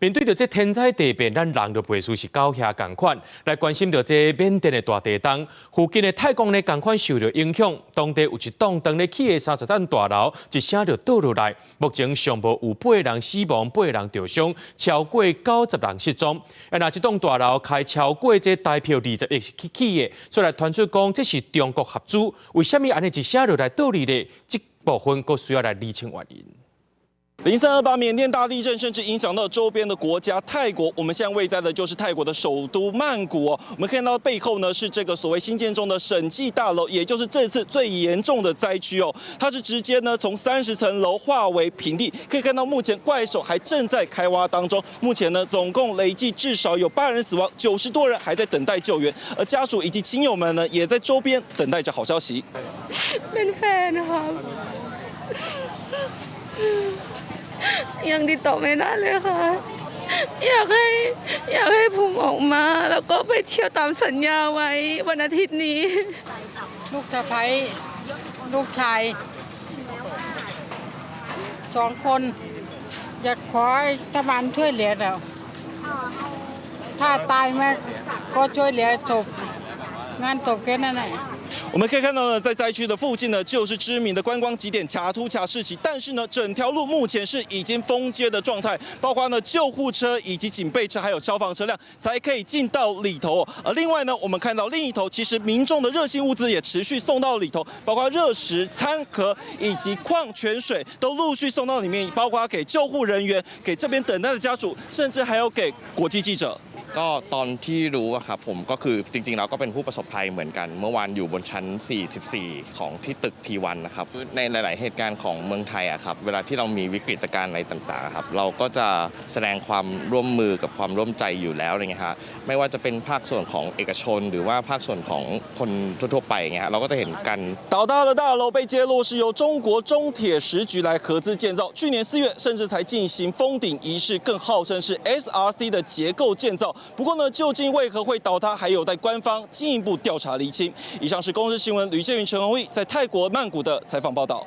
面对着这天灾地变，咱人就袂输是狗遐共款，来关心着这缅甸的大地震，附近的泰国呢共款受到影响，当地有一栋当咧起的30层大楼，一声就倒落来，目前尚无有8人死亡，8人受伤，超过90人失踪。那这栋大楼开超过这大票20亿起的，所以来传出讲这是中国合资，为什么安尼一声落来倒立呢？这部分佫需要来厘清原因。0328缅甸大地震甚至影响到周边的国家泰国，我们现在位在的就是泰国的首都曼谷哦。我们看到背后呢是这个所谓新建中的审计大楼，也就是这次最严重的灾区哦。它是直接呢从30层楼化为平地，可以看到目前怪手还正在开挖当中。目前呢总共累计至少有8人死亡，90多人还在等待救援，而家属以及亲友们呢也在周边等待着好消息。เป็นแฟนครับยังติดต่อไม่ได้เลยค่ะอยากให้ผมออกมาแล้วก็ไปเที่ยวตามสัญญาไว้วันอาทิตย์นี้ลูกสะใภ้ลูกชาย2 คนอยากขอให้รัฐบาลช่วยเหลือเราถ้าตายมาก็ช่วยเหลือศพงานศพแค่นั้นแหละ我们可以看到呢，在灾区的附近呢，就是知名的观光景点卡图卡市集，但是呢，整条路目前是已经封街的状态，包括呢救护车以及警备车还有消防车辆才可以进到里头。而另外呢，我们看到另一头，其实民众的热心物资也持续送到里头，包括热食、餐盒以及矿泉水都陆续送到里面，包括给救护人员、给这边等待的家属，甚至还有给国际记者。ก็ตอนที่รู้อะครับผมก็คือจริงๆแล้วก็เป็นผู้ประสบภัยเหมือนกันเมื่อวานอยู่บนชั้น44ของที่ตึกทีวันนะครับในหลายๆเหตุการณ์ของเมืองไทยอะครับเวลาที่เรามีวิกฤตการณ์อะไรต่างๆครับเราก็จะแสดงความร่วมมือกับความร่วมใจอยู่แล้วอะไรเงี้ยฮะไม่ว่าจะเป็นภาคส่วนของเอกชนหรือว่าภาคส่วนของคนทั่วๆไปเงี้ยเราก็จะเห็นกัน倒塌的大楼被揭露是由中国中铁时局来合资建造，去年4月甚至才进行封顶仪式，更号称是 SRC 的结构建造。不过呢，究竟为何会倒塌，还有待官方进一步调查厘清。以上是公视新闻吕建云、陈宏毅在泰国曼谷的采访报道。